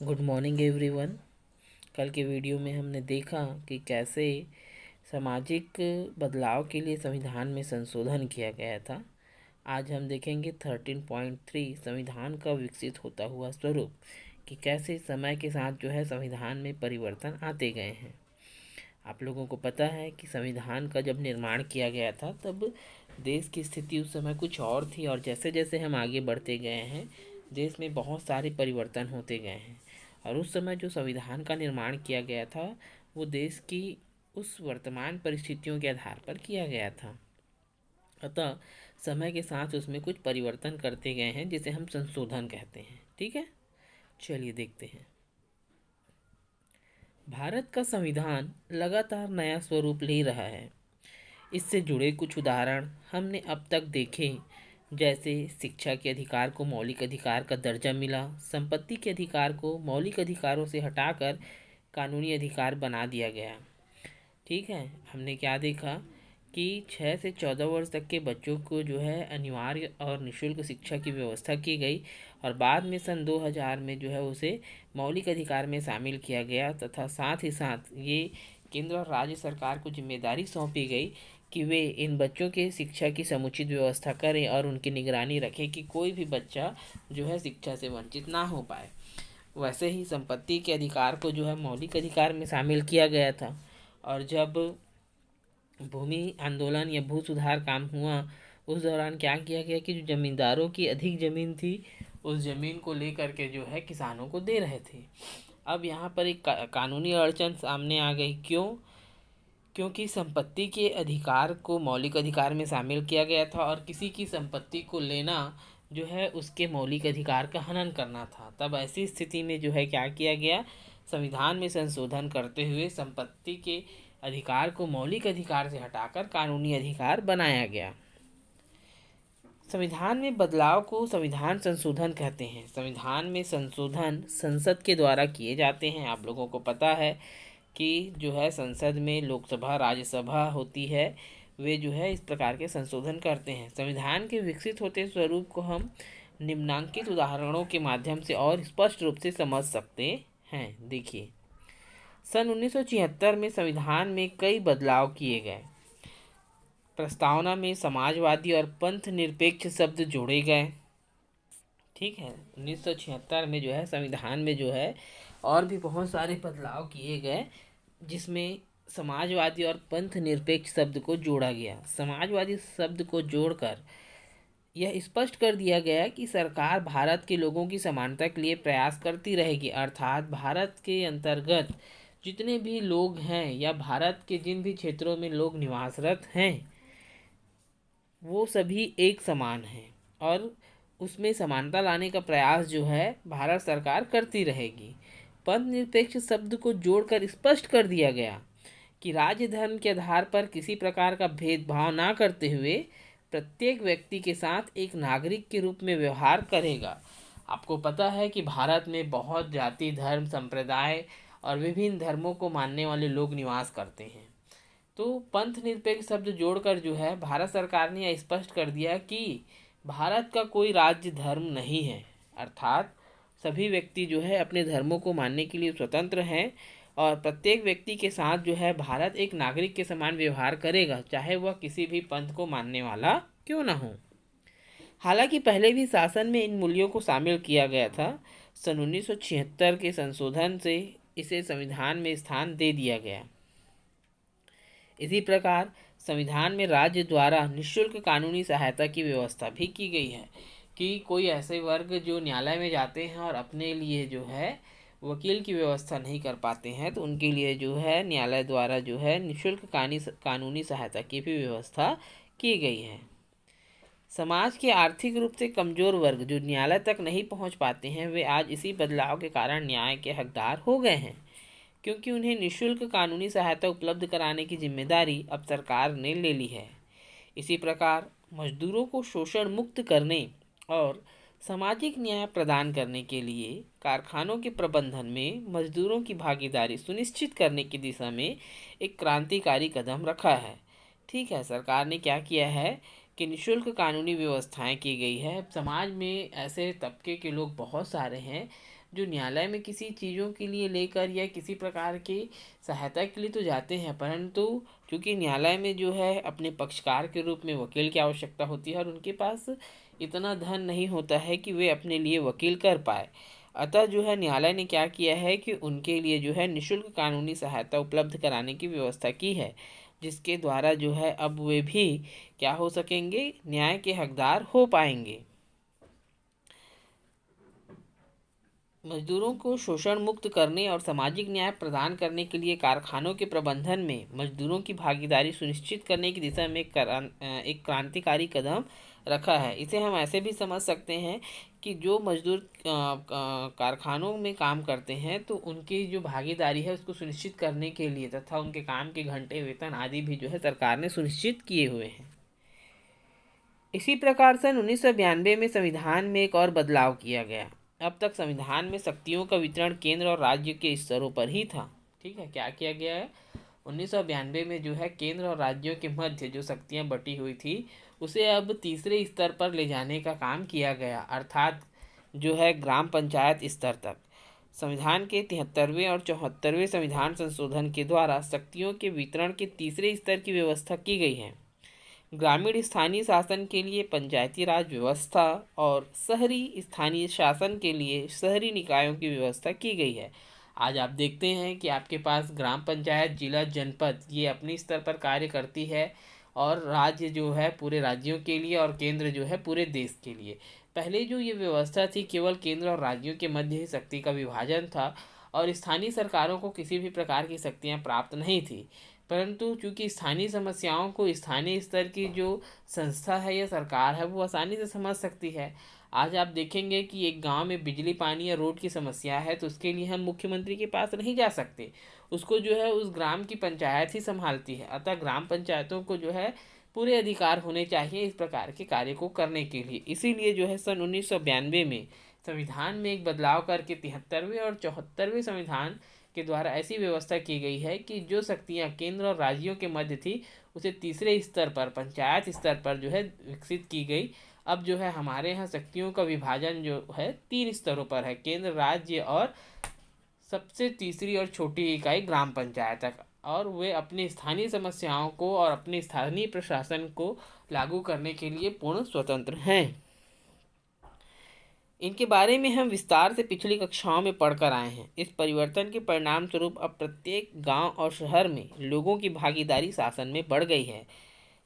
Good morning everyone. कल के video में हमने देखा कि कैसे सामाजिक बदलाव के लिए संविधान में संशोधन किया गया था। आज हम देखेंगे 13.3 संविधान का विकसित होता हुआ स्वरूप कि कैसे समय के साथ जो है संविधान में परिवर्तन आते गए हैं। आप लोगों को पता है कि संविधान का जब निर्माण किया गया था तब देश की स्थिति उस समय कुछ और थी, और जैसे जैसे हम आगे बढ़ते गए हैं देश में बहुत सारे परिवर्तन होते गए हैं। और उस समय जो संविधान का निर्माण किया गया था वो देश की उस वर्तमान परिस्थितियों के आधार पर किया गया था। अतः समय के साथ उसमें कुछ परिवर्तन करते गए हैं जिसे हम संशोधन कहते हैं। ठीक है, चलिए देखते हैं। भारत का संविधान लगातार नया स्वरूप ले रहा है। इससे जुड़े कुछ उदाहरण हमने अब तक देखे, जैसे शिक्षा के अधिकार को मौलिक अधिकार का दर्जा मिला, संपत्ति के अधिकार को मौलिक अधिकारों से हटाकर कानूनी अधिकार बना दिया गया। ठीक है, हमने क्या देखा कि 6 से 14 वर्ष तक के बच्चों को जो है अनिवार्य और निःशुल्क शिक्षा की व्यवस्था की गई, और बाद में सन 2000 में जो है उसे मौलिक अधिकार में शामिल किया गया, तथा साथ ही साथ ये केंद्र और राज्य सरकार को जिम्मेदारी सौंपी गई कि वे इन बच्चों के शिक्षा की समुचित व्यवस्था करें और उनकी निगरानी रखें कि कोई भी बच्चा जो है शिक्षा से वंचित ना हो पाए। वैसे ही संपत्ति के अधिकार को जो है मौलिक अधिकार में शामिल किया गया था। और जब भूमि आंदोलन या भू सुधार काम हुआ उस दौरान क्या किया गया कि जो जमींदारों की अधिक ज़मीन थी उस ज़मीन को लेकर के जो है किसानों को दे रहे थे। अब यहाँ पर एक कानूनी अड़चन सामने आ गई। क्योंकि संपत्ति के अधिकार को मौलिक अधिकार में शामिल किया गया था और किसी की संपत्ति को लेना जो है उसके मौलिक अधिकार का हनन करना था। तब ऐसी स्थिति में जो है क्या किया गया, संविधान में संशोधन करते हुए संपत्ति के अधिकार को मौलिक अधिकार से हटाकर कानूनी अधिकार बनाया गया। संविधान में बदलाव को संविधान संशोधन कहते हैं। संविधान में संशोधन संसद के द्वारा किए जाते हैं। आप लोगों को पता है कि जो है संसद में लोकसभा राज्यसभा होती है, वे जो है इस प्रकार के संशोधन करते हैं। संविधान के विकसित होते स्वरूप को हम निम्नांकित उदाहरणों के माध्यम से और स्पष्ट रूप से समझ सकते हैं। देखिए, सन 1976 में संविधान में कई बदलाव किए गए। प्रस्तावना में समाजवादी और पंथ निरपेक्ष शब्द जोड़े गए। ठीक है, 1976 में जो है संविधान में जो है और भी बहुत सारे बदलाव किए गए जिसमें समाजवादी और पंथ निरपेक्ष शब्द को जोड़ा गया। समाजवादी शब्द को जोड़कर यह स्पष्ट कर दिया गया कि सरकार भारत के लोगों की समानता के लिए प्रयास करती रहेगी, अर्थात भारत के अंतर्गत जितने भी लोग हैं या भारत के जिन भी क्षेत्रों में लोग निवासरत हैं वो सभी एक समान हैं, और उसमें समानता लाने का प्रयास जो है भारत सरकार करती रहेगी। पंथ निरपेक्ष शब्द को जोड़कर स्पष्ट कर दिया गया कि राज्य धर्म के आधार पर किसी प्रकार का भेदभाव ना करते हुए प्रत्येक व्यक्ति के साथ एक नागरिक के रूप में व्यवहार करेगा। आपको पता है कि भारत में बहुत जाति धर्म संप्रदाय और विभिन्न धर्मों को मानने वाले लोग निवास करते हैं। तो पंथ निरपेक्ष शब्द जोड़कर जो है भारत सरकार ने यह स्पष्ट कर दिया कि भारत का कोई राज्य धर्म नहीं है, अर्थात सभी व्यक्ति जो है अपने धर्मों को मानने के लिए स्वतंत्र हैं, और प्रत्येक व्यक्ति के साथ जो है भारत एक नागरिक के समान व्यवहार करेगा, चाहे वह किसी भी पंथ को मानने वाला क्यों ना हो। हालांकि पहले भी शासन में इन मूल्यों को शामिल किया गया था। सन 1976 के संशोधन से इसे संविधान में स्थान दे दिया गया। इसी प्रकार संविधान में राज्य द्वारा निःशुल्क कानूनी सहायता की व्यवस्था भी की गई है कि कोई ऐसे वर्ग जो न्यायालय में जाते हैं और अपने लिए जो है वकील की व्यवस्था नहीं कर पाते हैं तो उनके लिए जो है न्यायालय द्वारा जो है निःशुल्क कानूनी सहायता की भी व्यवस्था की गई है। समाज के आर्थिक रूप से कमजोर वर्ग जो न्यायालय तक नहीं पहुंच पाते हैं वे आज इसी बदलाव के कारण न्याय के हकदार हो गए हैं, क्योंकि उन्हें निःशुल्क कानूनी सहायता उपलब्ध कराने की जिम्मेदारी अब सरकार ने ले ली है। इसी प्रकार मजदूरों को शोषण मुक्त करने और सामाजिक न्याय प्रदान करने के लिए कारखानों के प्रबंधन में मजदूरों की भागीदारी सुनिश्चित करने की दिशा में एक क्रांतिकारी कदम रखा है। ठीक है, सरकार ने क्या किया है कि निःशुल्क कानूनी व्यवस्थाएं की गई है। समाज में ऐसे तबके के लोग बहुत सारे हैं जो न्यायालय में किसी चीज़ों के लिए लेकर या किसी प्रकार की सहायता के लिए तो जाते हैं, परंतु क्योंकि न्यायालय में जो है अपने पक्षकार के रूप में वकील की आवश्यकता होती है और उनके पास इतना धन नहीं होता है कि वे अपने लिए वकील कर पाए। अतः जो है न्यायालय ने क्या किया है कि उनके लिए जो है निःशुल्क कानूनी सहायता उपलब्ध कराने की व्यवस्था की है, जिसके द्वारा जो है अब वे भी क्या हो सकेंगे, न्याय के हकदार हो पाएंगे। मजदूरों को शोषण मुक्त करने और सामाजिक न्याय प्रदान करने के लिए कारखानों के प्रबंधन में मजदूरों की भागीदारी सुनिश्चित करने की दिशा में एक क्रांतिकारी कदम रखा है। इसे हम ऐसे भी समझ सकते हैं कि जो मजदूर कारखानों में काम करते हैं तो उनकी जो भागीदारी है उसको सुनिश्चित करने के लिए तथा उनके काम के घंटे, वेतन आदि भी जो है सरकार ने सुनिश्चित किए हुए हैं। इसी प्रकार सन 1992 में संविधान में एक और बदलाव किया गया। अब तक संविधान में शक्तियों का वितरण केंद्र और राज्य के स्तरों पर ही था। ठीक है, क्या किया गया है, 1992 में जो है केंद्र और राज्यों के मध्य जो शक्तियां बटी हुई थी उसे अब तीसरे स्तर पर ले जाने का काम किया गया, अर्थात जो है ग्राम पंचायत स्तर तक। संविधान के 73वें और 74वें संविधान संशोधन के द्वारा शक्तियों के वितरण के तीसरे स्तर की व्यवस्था की गई है। ग्रामीण स्थानीय शासन के लिए पंचायती राज व्यवस्था और शहरी स्थानीय शासन के लिए शहरी निकायों की व्यवस्था की गई है। आज आप देखते हैं कि आपके पास ग्राम पंचायत, जिला, जनपद ये अपने स्तर पर कार्य करती है और राज्य जो है पूरे राज्यों के लिए और केंद्र जो है पूरे देश के लिए। पहले जो ये व्यवस्था थी केवल केंद्र और राज्यों के मध्य ही शक्ति का विभाजन था और स्थानीय सरकारों को किसी भी प्रकार की शक्तियाँ प्राप्त नहीं थी। परंतु चूंकि स्थानीय समस्याओं को स्थानीय स्तर की जो संस्था है या सरकार है वो आसानी से समझ सकती है। आज आप देखेंगे कि एक गांव में बिजली, पानी या रोड की समस्या है तो उसके लिए हम मुख्यमंत्री के पास नहीं जा सकते, उसको जो है उस ग्राम की पंचायत ही संभालती है। अतः ग्राम पंचायतों को जो है पूरे अधिकार होने चाहिए इस प्रकार के कार्य को करने के लिए। इसीलिए जो है सन 1992 में संविधान में एक बदलाव करके 73वें और 74वें संविधान के द्वारा ऐसी व्यवस्था की गई है कि जो शक्तियाँ केंद्र और राज्यों के मध्य थी उसे तीसरे स्तर पर, पंचायत स्तर पर जो है विकसित की गई। अब जो है हमारे यहाँ शक्तियों का विभाजन जो है 3 स्तरों पर है, केंद्र, राज्य और सबसे तीसरी और छोटी इकाई ग्राम पंचायत तक। और वे अपनी स्थानीय समस्याओं को और अपने स्थानीय प्रशासन को लागू करने के लिए पूर्ण स्वतंत्र हैं। इनके बारे में हम विस्तार से पिछली कक्षाओं में पढ़कर आए हैं। इस परिवर्तन के परिणाम स्वरूप अब प्रत्येक गांव और शहर में लोगों की भागीदारी शासन में बढ़ गई है।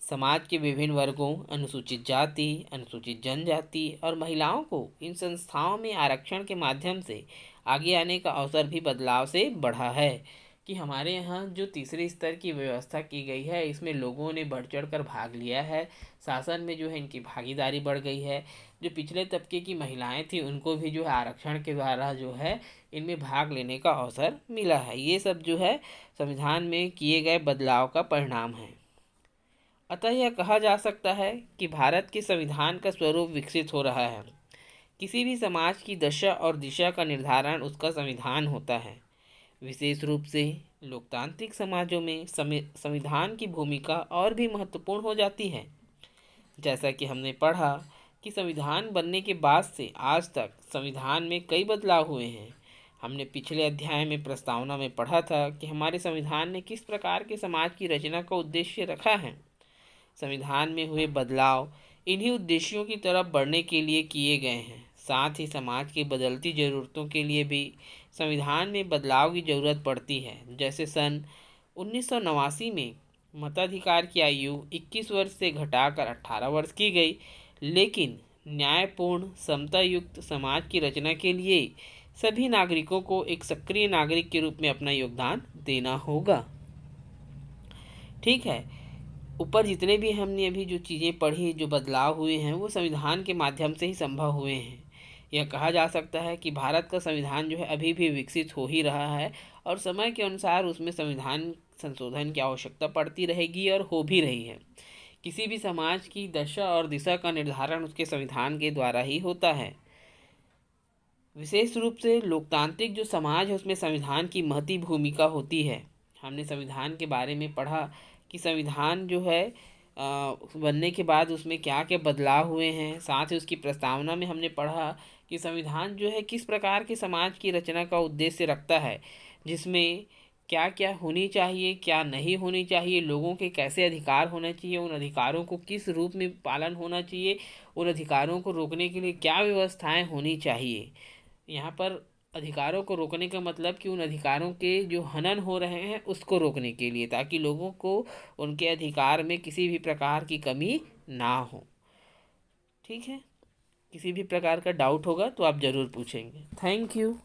समाज के विभिन्न वर्गों, अनुसूचित जाति, अनुसूचित जनजाति और महिलाओं को इन संस्थाओं में आरक्षण के माध्यम से आगे आने का अवसर भी बदलाव से बढ़ा है। कि हमारे यहाँ जो तीसरे स्तर की व्यवस्था की गई है इसमें लोगों ने बढ़ चढ़ कर भाग लिया है, शासन में जो है इनकी भागीदारी बढ़ गई है। जो पिछले तबके की महिलाएं थी उनको भी जो है आरक्षण के द्वारा जो है इनमें भाग लेने का अवसर मिला है। ये सब जो है संविधान में किए गए बदलाव का परिणाम है। अतः यह कहा जा सकता है कि भारत के संविधान का स्वरूप विकसित हो रहा है। किसी भी समाज की दशा और दिशा का निर्धारण उसका संविधान होता है। विशेष रूप से लोकतांत्रिक समाजों में संविधान की भूमिका और भी महत्वपूर्ण हो जाती है। जैसा कि हमने पढ़ा कि संविधान बनने के बाद से आज तक संविधान में कई बदलाव हुए हैं। हमने पिछले अध्याय में प्रस्तावना में पढ़ा था कि हमारे संविधान ने किस प्रकार के समाज की रचना का उद्देश्य रखा है। संविधान में हुए बदलाव इन्हीं उद्देश्यों की तरफ बढ़ने के लिए किए गए हैं। साथ ही समाज की बदलती ज़रूरतों के लिए भी संविधान में बदलाव की ज़रूरत पड़ती है। जैसे सन 1989 में मताधिकार की आयु 21 वर्ष से घटाकर 18 वर्ष की गई, लेकिन न्यायपूर्ण समता युक्त समाज की रचना के लिए सभी नागरिकों को एक सक्रिय नागरिक के रूप में अपना योगदान देना होगा। ठीक है, ऊपर जितने भी हमने अभी जो चीज़ें पढ़ी, जो बदलाव हुए हैं वो संविधान के माध्यम से ही संभव हुए हैं। यह कहा जा सकता है कि भारत का संविधान जो है अभी भी विकसित हो ही रहा है और समय के अनुसार उसमें संविधान संशोधन की आवश्यकता पड़ती रहेगी और हो भी रही है। किसी भी समाज की दशा और दिशा का निर्धारण उसके संविधान के द्वारा ही होता है। विशेष रूप से लोकतांत्रिक जो समाज है उसमें संविधान की महती भूमिका होती है। हमने संविधान के बारे में पढ़ा कि संविधान जो है बनने के बाद उसमें क्या क्या बदलाव हुए हैं। साथ ही उसकी प्रस्तावना में हमने पढ़ा कि कि संविधान जो है किस प्रकार के समाज की रचना का उद्देश्य रखता है, जिसमें क्या क्या होनी चाहिए, क्या नहीं होनी चाहिए, लोगों के कैसे अधिकार होने चाहिए, उन अधिकारों को किस रूप में पालन होना चाहिए, उन अधिकारों को रोकने के लिए क्या व्यवस्थाएं होनी चाहिए। यहाँ पर अधिकारों को रोकने का मतलब कि उन अधिकारों के जो हनन हो रहे हैं उसको रोकने के लिए, ताकि लोगों को उनके अधिकार में किसी भी प्रकार की कमी ना हो। ठीक है, किसी भी प्रकार का डाउट होगा तो आप ज़रूर पूछेंगे। Thank you.